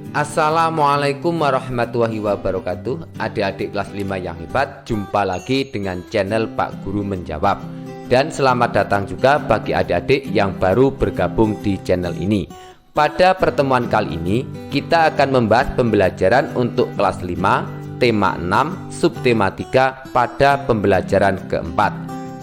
Assalamualaikum warahmatullahi wabarakatuh. Adik-adik kelas 5 yang hebat, jumpa lagi dengan channel Pak Guru Menjawab. Dan selamat datang juga bagi adik-adik yang baru bergabung di channel ini. Pada pertemuan kali ini kita akan membahas pembelajaran untuk kelas 5 tema 6 subtema 3 pada pembelajaran keempat.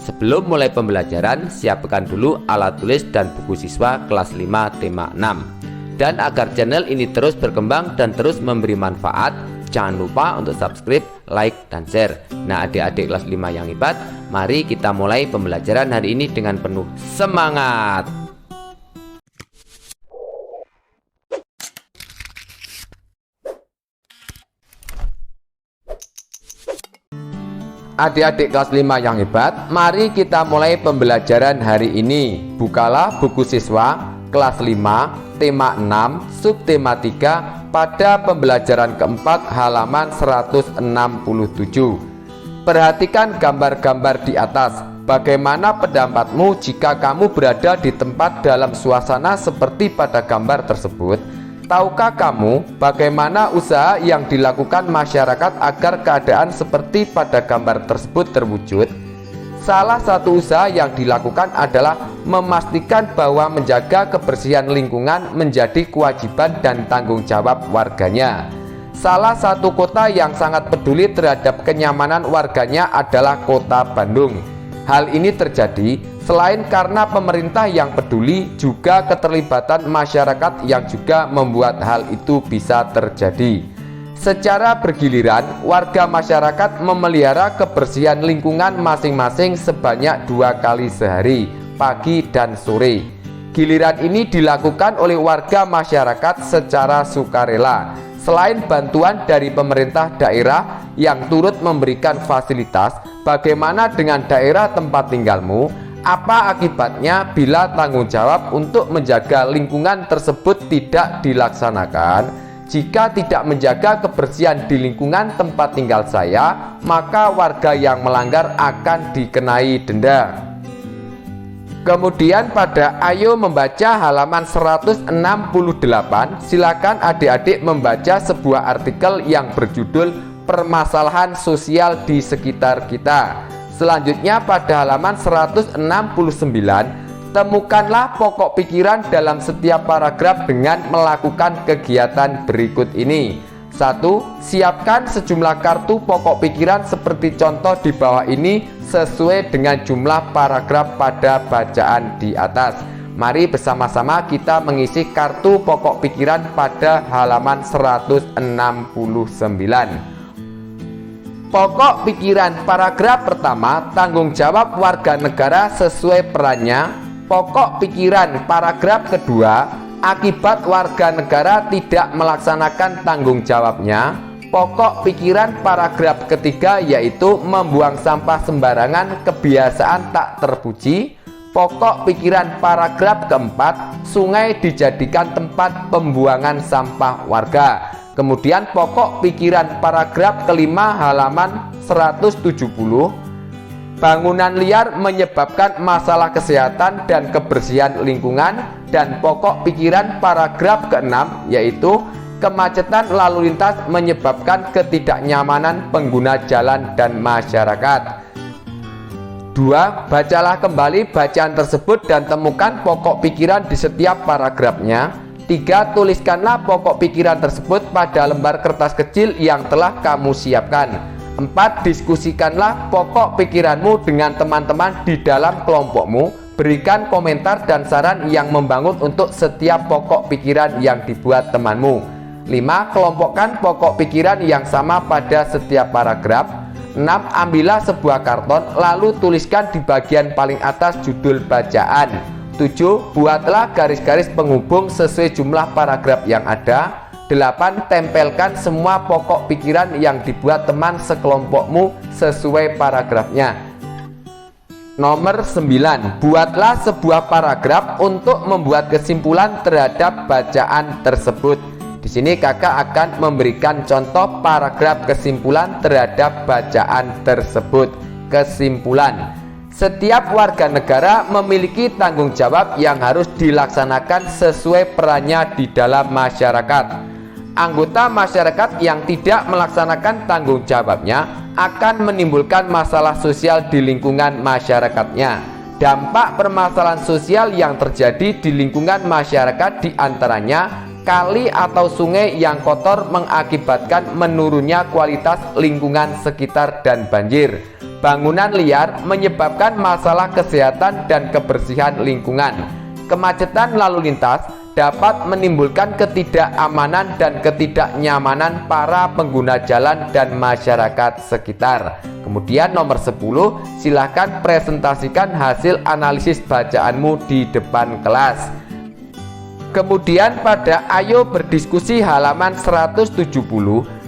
Sebelum mulai pembelajaran, siapkan dulu alat tulis dan buku siswa kelas 5 tema 6. Dan agar channel ini terus berkembang dan terus memberi manfaat, jangan lupa untuk subscribe, like, dan share. Nah, adik-adik kelas 5 yang hebat, mari kita mulai pembelajaran hari ini dengan penuh semangat. Adik-adik kelas 5 yang hebat, mari kita mulai pembelajaran hari ini. Bukalah buku siswa kelas 5 tema 6 subtema 3 pada pembelajaran keempat halaman 167. Perhatikan gambar-gambar di atas. Bagaimana pendapatmu jika kamu berada di tempat dalam suasana seperti pada gambar tersebut? Tahukah kamu bagaimana usaha yang dilakukan masyarakat agar keadaan seperti pada gambar tersebut terwujud? Salah satu usaha yang dilakukan adalah memastikan bahwa menjaga kebersihan lingkungan menjadi kewajiban dan tanggung jawab warganya. Salah satu kota yang sangat peduli terhadap kenyamanan warganya adalah Kota Bandung. Hal ini terjadi selain karena pemerintah yang peduli, juga keterlibatan masyarakat yang juga membuat hal itu bisa terjadi. Secara bergiliran, warga masyarakat memelihara kebersihan lingkungan masing-masing sebanyak 2 kali sehari, pagi dan sore. Giliran ini dilakukan oleh warga masyarakat secara sukarela. Selain bantuan dari pemerintah daerah yang turut memberikan fasilitas, bagaimana dengan daerah tempat tinggalmu? Apa akibatnya bila tanggung jawab untuk menjaga lingkungan tersebut tidak dilaksanakan? Jika tidak menjaga kebersihan di lingkungan tempat tinggal saya, maka warga yang melanggar akan dikenai denda. Kemudian pada Ayo Membaca halaman 168, silakan adik-adik membaca sebuah artikel yang berjudul Permasalahan Sosial di Sekitar Kita. Selanjutnya pada halaman 169, temukanlah pokok pikiran dalam setiap paragraf dengan melakukan kegiatan berikut ini. 1. Siapkan sejumlah kartu pokok pikiran seperti contoh di bawah ini sesuai dengan jumlah paragraf pada bacaan di atas. Mari bersama-sama kita mengisi kartu pokok pikiran pada halaman 169. Pokok pikiran paragraf pertama, tanggung jawab warga negara sesuai perannya. Pokok pikiran paragraf kedua, akibat warga negara tidak melaksanakan tanggung jawabnya. Pokok pikiran paragraf ketiga yaitu membuang sampah sembarangan, kebiasaan tak terpuji. Pokok pikiran paragraf keempat, sungai dijadikan tempat pembuangan sampah warga. Kemudian pokok pikiran paragraf kelima halaman 170, bangunan liar menyebabkan masalah kesehatan dan kebersihan lingkungan. Dan pokok pikiran paragraf ke-6 yaitu kemacetan lalu lintas menyebabkan ketidaknyamanan pengguna jalan dan masyarakat. 2. Bacalah kembali bacaan tersebut dan temukan pokok pikiran di setiap paragrafnya. 3. Tuliskanlah pokok pikiran tersebut pada lembar kertas kecil yang telah kamu siapkan. 4. Diskusikanlah pokok pikiranmu dengan teman-teman di dalam kelompokmu. Berikan komentar dan saran yang membangun untuk setiap pokok pikiran yang dibuat temanmu. 5. Kelompokkan pokok pikiran yang sama pada setiap paragraf. 6. Ambillah sebuah karton lalu tuliskan di bagian paling atas judul bacaan. 7. Buatlah garis-garis penghubung sesuai jumlah paragraf yang ada. 8. Tempelkan semua pokok pikiran yang dibuat teman sekelompokmu sesuai paragrafnya. Nomor 9. Buatlah sebuah paragraf untuk membuat kesimpulan terhadap bacaan tersebut. Di sini kakak akan memberikan contoh paragraf kesimpulan terhadap bacaan tersebut. Kesimpulan. Setiap warga negara memiliki tanggung jawab yang harus dilaksanakan sesuai perannya di dalam masyarakat. Anggota masyarakat yang tidak melaksanakan tanggung jawabnya akan menimbulkan masalah sosial di lingkungan masyarakatnya. Dampak permasalahan sosial yang terjadi di lingkungan masyarakat diantaranya kali atau sungai yang kotor mengakibatkan menurunnya kualitas lingkungan sekitar dan banjir. Bangunan liar menyebabkan masalah kesehatan dan kebersihan lingkungan. Kemacetan lalu lintas dapat menimbulkan ketidakamanan dan ketidaknyamanan para pengguna jalan dan masyarakat sekitar. Kemudian nomor 10, silakan presentasikan hasil analisis bacaanmu di depan kelas. Kemudian pada Ayo Berdiskusi halaman 170,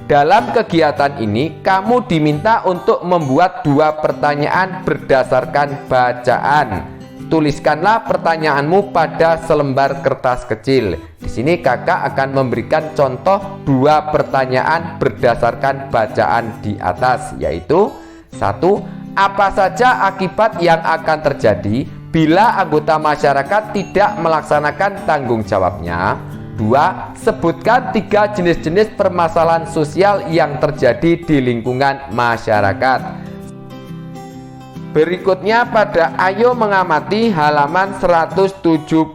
dalam kegiatan ini kamu diminta untuk membuat 2 pertanyaan berdasarkan bacaan. Tuliskanlah pertanyaanmu pada selembar kertas kecil. Di sini kakak akan memberikan contoh 2 pertanyaan berdasarkan bacaan di atas, yaitu 1. Apa saja akibat yang akan terjadi bila anggota masyarakat tidak melaksanakan tanggung jawabnya? 2. Sebutkan 3 jenis-jenis permasalahan sosial yang terjadi di lingkungan masyarakat. Berikutnya pada Ayo Mengamati halaman 171.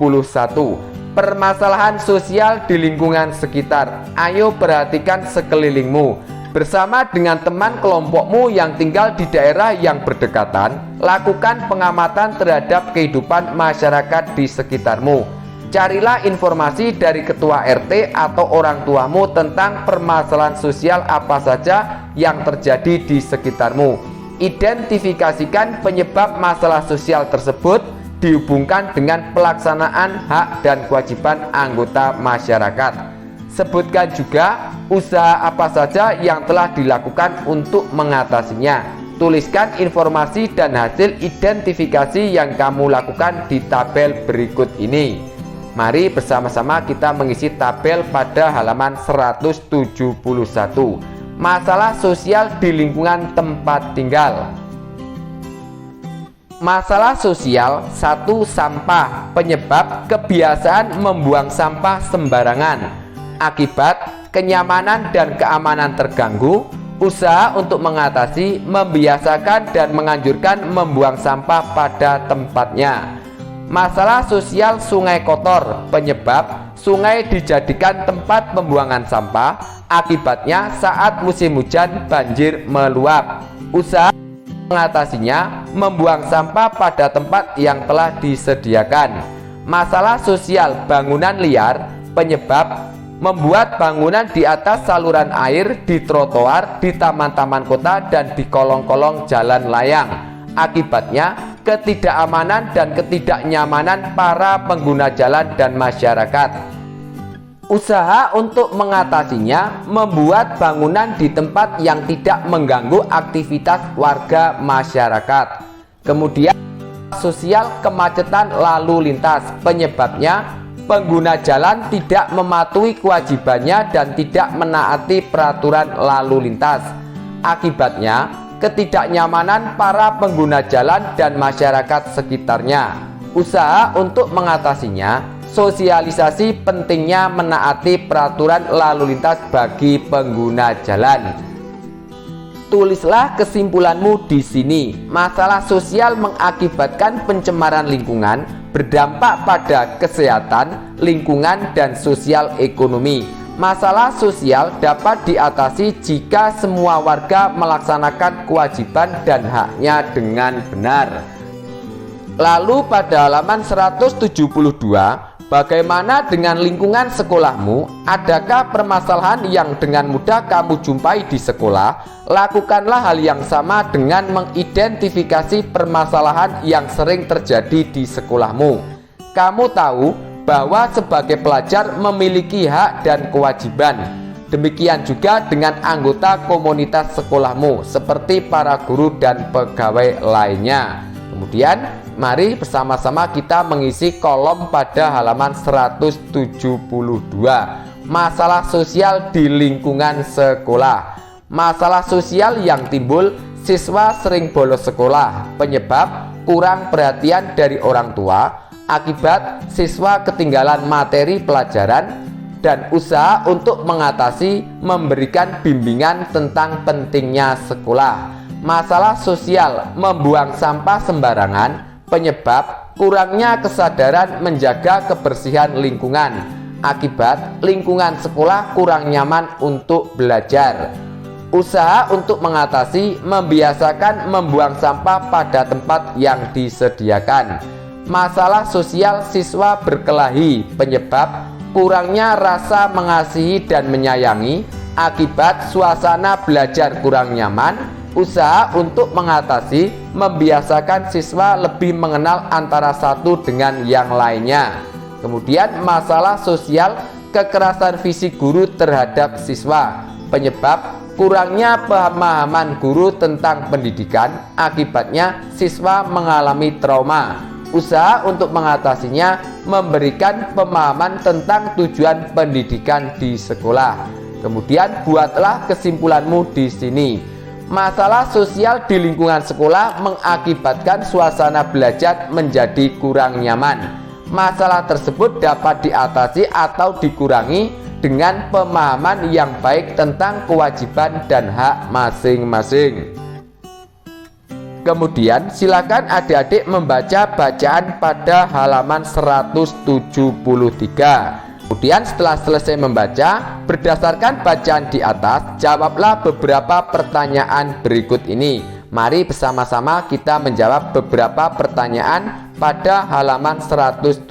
Permasalahan sosial di lingkungan sekitar. Ayo perhatikan sekelilingmu. Bersama dengan teman kelompokmu yang tinggal di daerah yang berdekatan, lakukan pengamatan terhadap kehidupan masyarakat di sekitarmu. Carilah informasi dari ketua RT atau orang tuamu tentang permasalahan sosial apa saja yang terjadi di sekitarmu. Identifikasikan penyebab masalah sosial tersebut dihubungkan dengan pelaksanaan hak dan kewajiban anggota masyarakat. Sebutkan juga usaha apa saja yang telah dilakukan untuk mengatasinya. Tuliskan informasi dan hasil identifikasi yang kamu lakukan di tabel berikut ini. Mari bersama-sama kita mengisi tabel pada halaman 171. Masalah sosial di lingkungan tempat tinggal. Masalah sosial 1. Sampah. Penyebab kebiasaan membuang sampah sembarangan. Akibat kenyamanan dan keamanan terganggu. Usaha untuk mengatasi, membiasakan dan menganjurkan membuang sampah pada tempatnya. Masalah sosial sungai kotor. Penyebab sungai dijadikan tempat pembuangan sampah. Akibatnya saat musim hujan banjir meluap. Usaha mengatasinya, membuang sampah pada tempat yang telah disediakan. Masalah sosial bangunan liar. Penyebab membuat bangunan di atas saluran air, di trotoar, di taman-taman kota, dan di kolong-kolong jalan layang. Akibatnya ketidakamanan dan ketidaknyamanan para pengguna jalan dan masyarakat. Usaha untuk mengatasinya, membuat bangunan di tempat yang tidak mengganggu aktivitas warga masyarakat. Kemudian sosial kemacetan lalu lintas. Penyebabnya pengguna jalan tidak mematuhi kewajibannya dan tidak menaati peraturan lalu lintas. Akibatnya ketidaknyamanan para pengguna jalan dan masyarakat sekitarnya. Usaha untuk mengatasinya, sosialisasi pentingnya menaati peraturan lalu lintas bagi pengguna jalan. Tulislah kesimpulanmu di sini. Masalah sosial mengakibatkan pencemaran lingkungan, berdampak pada kesehatan, lingkungan, dan sosial ekonomi. Masalah sosial dapat diatasi jika semua warga melaksanakan kewajiban dan haknya dengan benar. Lalu pada halaman 172, bagaimana dengan lingkungan sekolahmu? Adakah permasalahan yang dengan mudah kamu jumpai di sekolah? Lakukanlah hal yang sama dengan mengidentifikasi permasalahan yang sering terjadi di sekolahmu. Kamu tahu bahwa sebagai pelajar memiliki hak dan kewajiban. Demikian juga dengan anggota komunitas sekolahmu, seperti para guru dan pegawai lainnya. Kemudian mari bersama-sama kita mengisi kolom pada halaman 172. Masalah sosial di lingkungan sekolah. Masalah sosial yang timbul, siswa sering bolos sekolah. Penyebab kurang perhatian dari orang tua. Akibat siswa ketinggalan materi pelajaran. dan usaha untuk mengatasi memberikan bimbingan tentang pentingnya sekolah. Masalah sosial membuang sampah sembarangan, penyebab kurangnya kesadaran menjaga kebersihan lingkungan. Akibat lingkungan sekolah kurang nyaman untuk belajar. Usaha untuk mengatasi membiasakan membuang sampah pada tempat yang disediakan. Masalah sosial siswa berkelahi, penyebab kurangnya rasa mengasihi dan menyayangi. Akibat suasana belajar kurang nyaman. Usaha untuk mengatasi membiasakan siswa lebih mengenal antara satu dengan yang lainnya. Kemudian masalah sosial kekerasan fisik guru terhadap siswa, penyebab kurangnya pemahaman guru tentang pendidikan. Akibatnya siswa mengalami trauma. Usaha untuk mengatasinya memberikan pemahaman tentang tujuan pendidikan di sekolah. Kemudian buatlah kesimpulanmu di sini. Masalah sosial di lingkungan sekolah mengakibatkan suasana belajar menjadi kurang nyaman. Masalah tersebut dapat diatasi atau dikurangi dengan pemahaman yang baik tentang kewajiban dan hak masing-masing. Kemudian silakan adik-adik membaca bacaan pada halaman 173. Kemudian setelah selesai membaca, berdasarkan bacaan di atas, jawablah beberapa pertanyaan berikut ini. Mari bersama-sama kita menjawab beberapa pertanyaan pada halaman 174.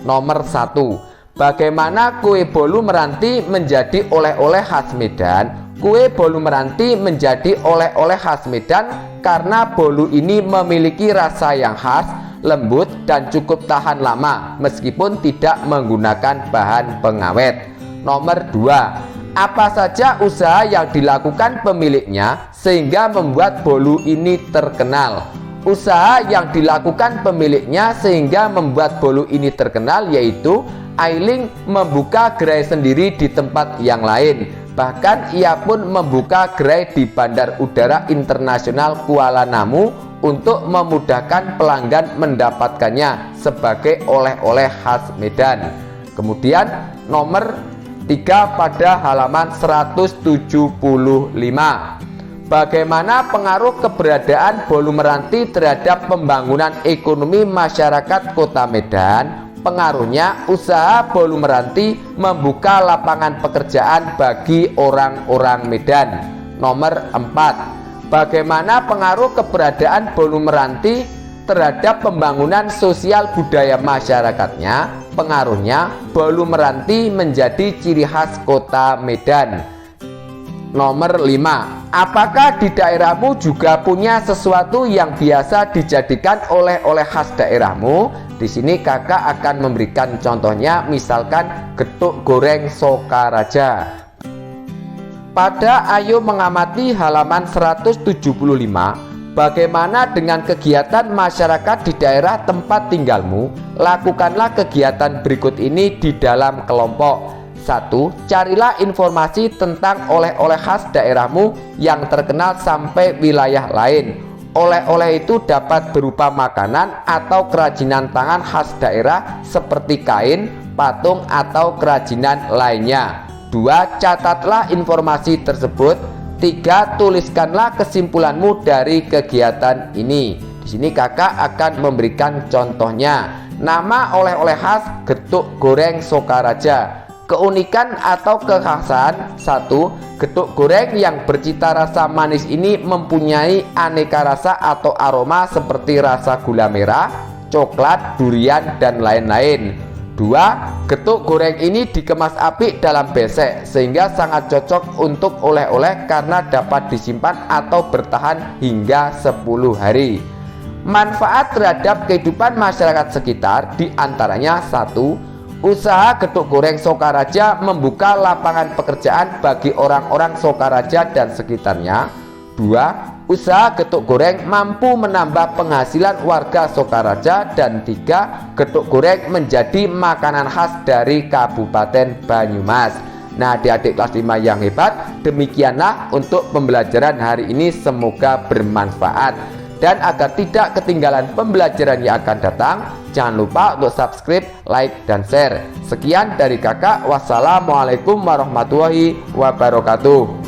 Nomor 1. Bagaimana kue bolu meranti menjadi oleh-oleh khas Medan? Kue bolu meranti menjadi oleh-oleh khas Medan karena bolu ini memiliki rasa yang khas, lembut, dan cukup tahan lama meskipun tidak menggunakan bahan pengawet. Nomor 2. Apa saja usaha yang dilakukan pemiliknya sehingga membuat bolu ini terkenal? Usaha yang dilakukan pemiliknya sehingga membuat bolu ini terkenal yaitu Ailing membuka gerai sendiri di tempat yang lain. Bahkan ia pun membuka gerai di Bandar Udara Internasional Kuala Namu untuk memudahkan pelanggan mendapatkannya sebagai oleh-oleh khas Medan. Kemudian nomor 3 pada halaman 175. Bagaimana pengaruh keberadaan bolu meranti terhadap pembangunan ekonomi masyarakat Kota Medan? Pengaruhnya, usaha bolu meranti membuka lapangan pekerjaan bagi orang-orang Medan. Nomor 4. Bagaimana pengaruh keberadaan bolu meranti terhadap pembangunan sosial budaya masyarakatnya? Pengaruhnya, bolu meranti menjadi ciri khas Kota Medan. Nomor 5. Apakah di daerahmu juga punya sesuatu yang biasa dijadikan oleh-oleh khas daerahmu? Di sini kakak akan memberikan contohnya, misalkan getuk goreng Sokaraja. Pada Ayo Mengamati halaman 175, bagaimana dengan kegiatan masyarakat di daerah tempat tinggalmu? Lakukanlah kegiatan berikut ini di dalam kelompok. 1. Carilah informasi tentang oleh-oleh khas daerahmu yang terkenal sampai wilayah lain. Oleh-oleh itu dapat berupa makanan atau kerajinan tangan khas daerah seperti kain, patung, atau kerajinan lainnya. 2. Catatlah informasi tersebut. 3. Tuliskanlah kesimpulanmu dari kegiatan ini. Di sini kakak akan memberikan contohnya. Nama oleh-oleh khas getuk goreng Sokaraja. Keunikan atau kekhasan. 1. Getuk goreng yang bercita rasa manis ini mempunyai aneka rasa atau aroma seperti rasa gula merah, coklat, durian, dan lain-lain. 2. Getuk goreng ini dikemas apik dalam besek sehingga sangat cocok untuk oleh-oleh karena dapat disimpan atau bertahan hingga 10 hari. Manfaat terhadap kehidupan masyarakat sekitar diantaranya 1. Usaha getuk goreng Sokaraja membuka lapangan pekerjaan bagi orang-orang Sokaraja dan sekitarnya. 2. Usaha getuk goreng mampu menambah penghasilan warga Sokaraja. Dan 3. Getuk goreng menjadi makanan khas dari Kabupaten Banyumas. Nah, adik-adik kelas 5 yang hebat, demikianlah untuk pembelajaran hari ini, semoga bermanfaat. Dan agar tidak ketinggalan pembelajaran yang akan datang, Jangan lupa untuk subscribe, like, dan share. Sekian dari kakak. Wassalamualaikum warahmatullahi wabarakatuh.